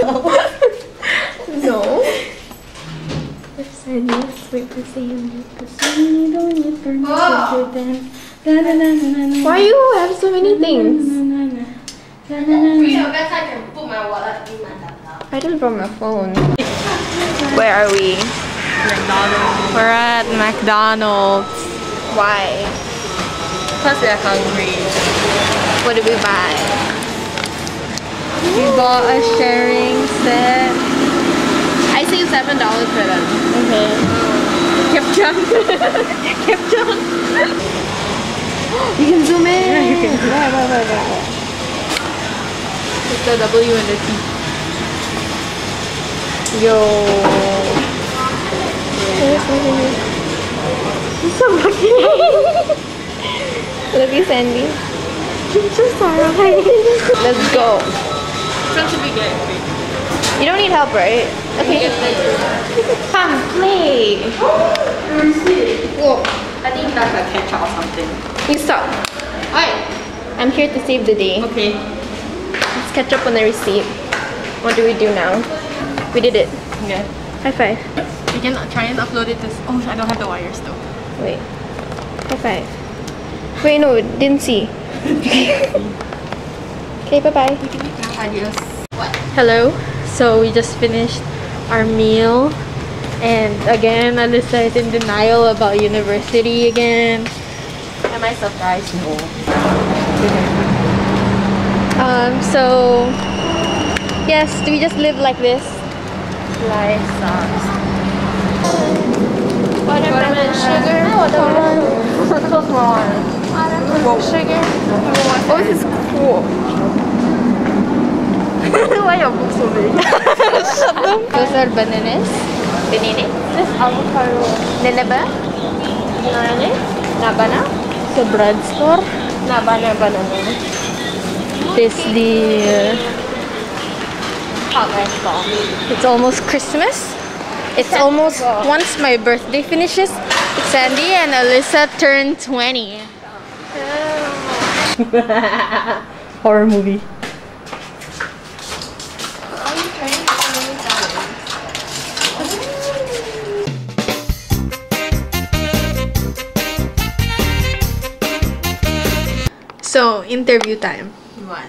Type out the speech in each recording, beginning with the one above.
No. Let's wait for Sandy. Why you have so many things? I can put my wallet in my laptop. I just brought my phone. Where are we? McDonald's. We're at McDonald's. Why? Because we're hungry. What did we buy? We bought a sharing set. I saved $7 for them. Okay. Kipchang. Kipchang. You can zoom in. Yeah, you can. Where? It's the W and the T. Yo. You're so lucky. Love you, Sandy. Let's go. Front should be good. You don't need help, right? Okay. Come, play. Whoa. I think that's a ketchup or something. You stop. Alright. I'm here to save the day. Okay. Let's catch up on the receipt. What do we do now? We did it. Yeah. High five. We can try and upload it to... Oh, I don't have the wires though. Wait. High five. Wait, no, didn't see. Okay, bye-bye. Adios. What? Hello. So we just finished our meal. And again, Alyssa is in denial about university again. Am I surprised? No. So yes, do we just live like this? Life sucks. Watermelon sugar. So small. Watermelon sugar. Oh, this is cool. Why your book so big? Those are bananas. Bananas. This avocado. Neneba. Banana. Nabana. So bread store. Banana. This the Hot restaurant. it's almost Christmas. It's almost once my birthday finishes. Sandy and Alyssa turned 20. Horror movie. So interview time. What?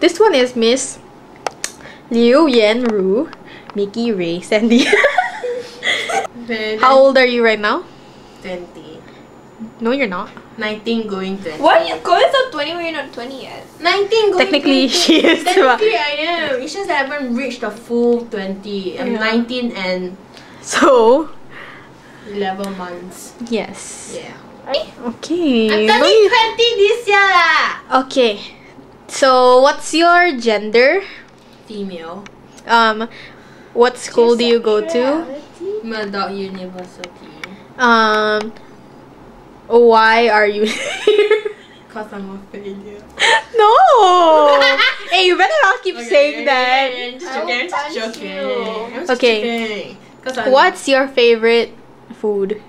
This one is Miss Liu Yan Ru, Mickey Ray, Sandy. How old are you right now? 20. No, you're not. 19 going 20. Why are you going to 20 when you're not 20 yet? 19 going Technically, 20. she is. Technically, I am. It's just that I haven't reached the full 20. I'm Yeah. 19 and So 11 months. yes. Yeah. Okay. I'm turning 20 this year lah. Okay. So what's your gender? Female. What school do you go to? Murdoch University. Why are you here? Cause I'm a failure. No. Hey, you better not keep saying that. I'm just joking. I'm just joking. I'm just Okay. joking. 'Cause I'm- What's your favorite food?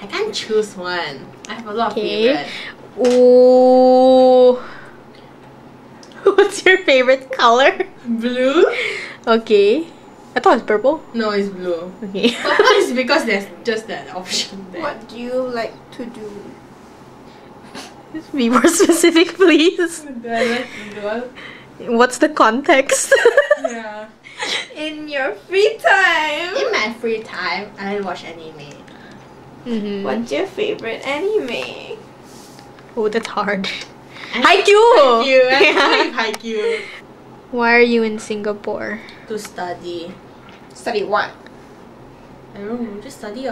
I can't choose one. I have a lot of Okay. favorite. Ooh. What's your favorite color? Blue? Okay. I thought it's purple. No, it's blue. Okay. Purple is because there's just that option there. What do you like to do? Be more specific, please. Do I like blue? What's the context? Yeah. In your free time, In my free time, I watch anime. Mm-hmm. what's your favorite anime? Oh, that's hard. Haikyuu! Haikyuu! I Haikyuu. Why are you in Singapore? To study. Study what? I don't know, just study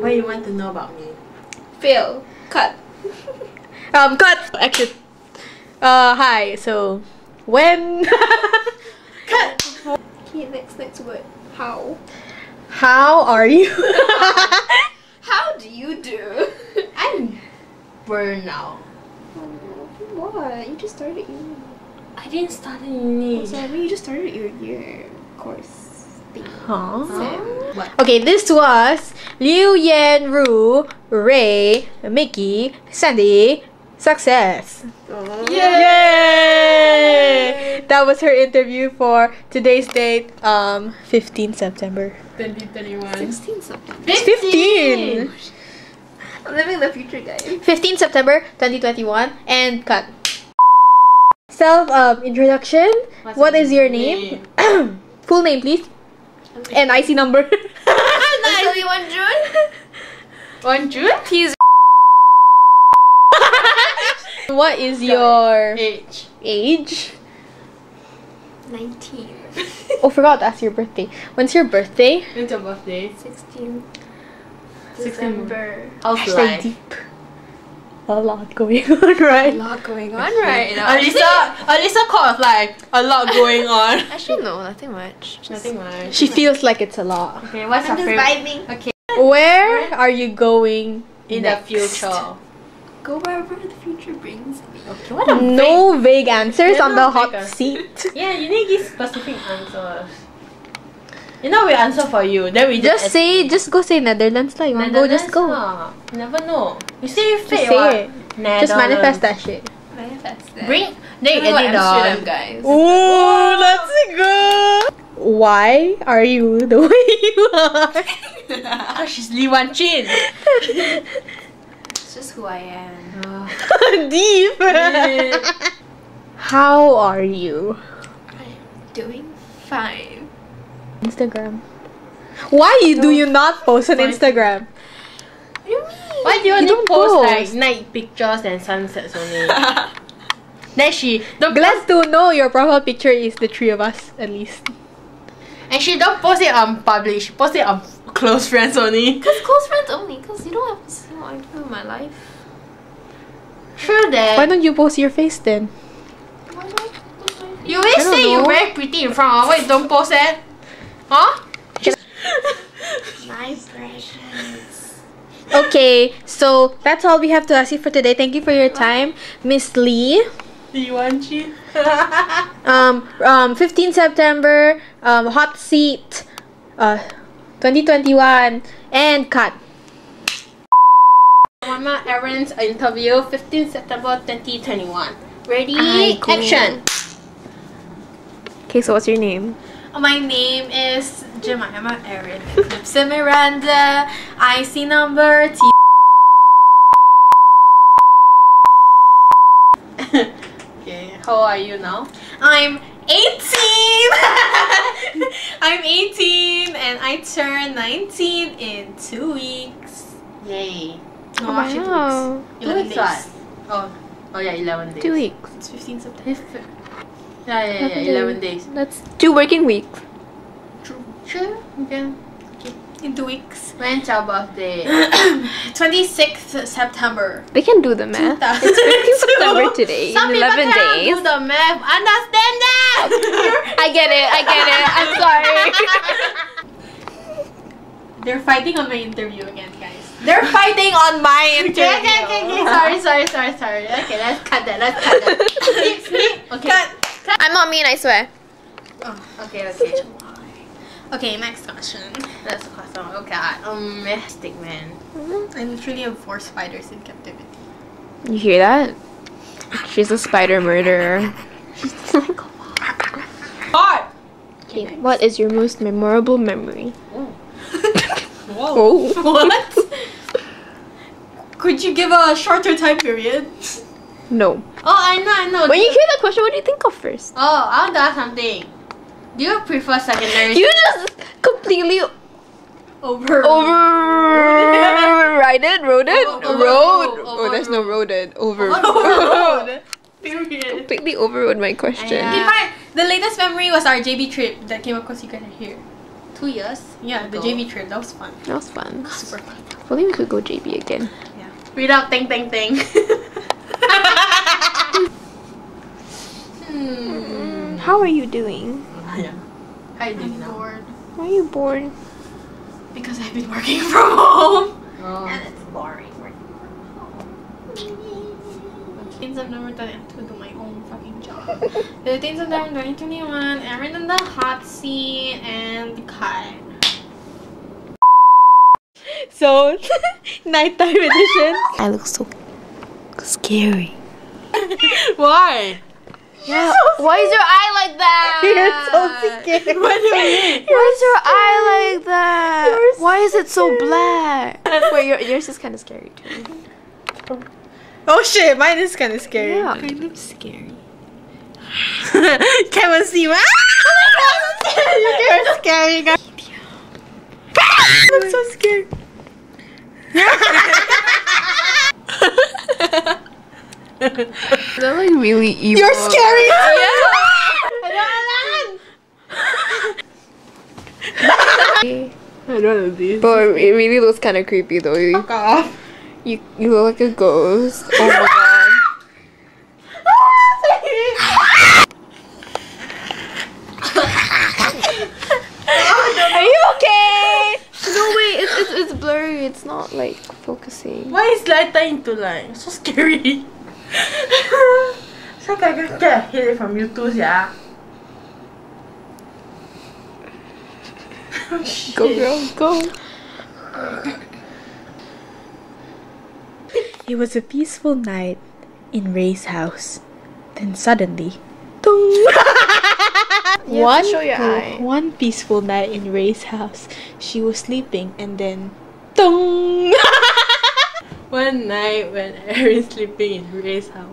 Why you want to know about me? Fail. Cut. Cut! Exit. Hi, so, when? Cut! Okay, next word. How? How are you? How do you do? I'm burned now. What? You just started uni. I didn't start in uni. Sorry, you just started your year course thing. Huh? What? Okay, this was Liu Yan Ru, Ray, Mickey, Sandy, Success! Yay! That was her interview for today's date, 15 September. 2021. 16 September. 15! I'm living the future, guys. 15 September 2021 and cut. Self introduction. What is your name? Full name, please. And IC number. Nice. 1 June. 1 June? He's What is your Age. 19. Oh, forgot to ask your birthday. When's your birthday? When's your birthday? 16 16. December. How's Hashtag life? deep. A lot going on, right? A lot going on right now. Alisa called like a lot going on. Actually, no, nothing much. Nothing much. She feels like it's a lot. Okay, what's I'm your just favorite? vibing. Okay, Where are you going in next? the future. Go wherever the future brings me. Okay, what a No vague answers Yeah, on no the hot vague answers. seat. Yeah, you need to give specific answers. You know we answer for you, then we Just go say Netherlands lah. You want to go, just go. You never know. You say Just fake say what? it. Just manifest that shit. Manifest that. Bring then You know what, edit Amsterdam, the guys. Ooh, let's go. Why are you the way you are? Because she's Li Wan Chin. It's just who I am. Deep. How are you? I'm doing fine. Instagram. Why do you not post on Instagram? What do you mean? Why do you only don't post post. like night pictures and sunsets only? Then she don't Glad to know your profile picture is the three of us at least. and she don't post it on public. She post it on close friends only. Because close friends only. Because you don't have to see what I do in my life. Sure that. Why don't you post your face then? Why do I post my You always I don't say know. you very pretty in front of. Why you don't post it? Huh? My precious. Okay, so that's all we have to ask you for today. Thank you for your time, Miss Lee. Li Wan Chin. 15 September, hot seat, 2021, and cut. Mama Aaron's interview, 15 September 2021. Ready? Aye, cool. Action! Okay, so what's your name? My name is Jemima Aaron. Lipsa Miranda. IC number T. Okay, how old are you now? I'm 18! I'm 18 and I turn 19 in 2 weeks. Yay. No, actually 2 weeks. 11 days. What? Oh yeah, 11 days. 2 weeks. It's 15 September. Yeah, 11 days. That's 2 working weeks. Sure, you can. In 2 weeks. When's your birthday? 26th September. They can do the math. It's 15 September today. Some in people 11 cannot days. do the math. Understand that? I get it. I'm sorry. They're fighting on my interview again, guys. They're fighting on my interview. Okay. Sorry. Okay, let's cut that. Sleep. Okay. Cut. I'm not mean, I swear. Oh, okay. Okay, next question. Next question. Okay, stick man. I literally have 4 spiders in captivity. You hear that? She's a spider murderer. Hard! Okay, what is your most memorable memory? Whoa. Oh. What? Could you give a shorter time period? No. Oh, I know. When you hear that question, what do you think of first? Oh, I want to ask something. Do you prefer secondary You just completely over? overrided, rode it, Over- rode. over- Oh, there's no roded. Overrode. Overrode. Period. Completely overrode my question. Okay, fine. The latest memory was our JB trip that came across you guys are here. 2 years? Yeah, the JB trip. That was fun. That was fun. Super fun. If only we could go JB again. Yeah. Without ting. How are you doing? Yeah. How are you doing now? Bored. Why are you bored? Because I've been working from home. And it's boring. 15 September 20 I have to do my own fucking job. 15 September 2021, Aaron in the hot seat and cut. So, nighttime edition. I look so scary. Why? Yeah. Why is your eye like that? You're so scary. What do you mean? Why is your eye like that? Why is it so black? Wait, yours is kind of scary too. Oh shit, mine is kind of scary. Yeah, kind of scary. Can't even see me. You're scary, guys. I'm so scared. They're like really evil. You're scary. I don't know this. But it really looks kind of creepy though. Fuck off. You look like a ghost. Oh my god. Are you okay? No wait, it's blurry. It's not like focusing. Why is light turning to light? So scary. It's like I can get a headache from you too, yeah. Go girl, go. It was a peaceful night in Ray's house. Then suddenly, dong! Show your eye. One peaceful night in Ray's house. She was sleeping and then, dong! One night when Erin's sleeping in Ray's house.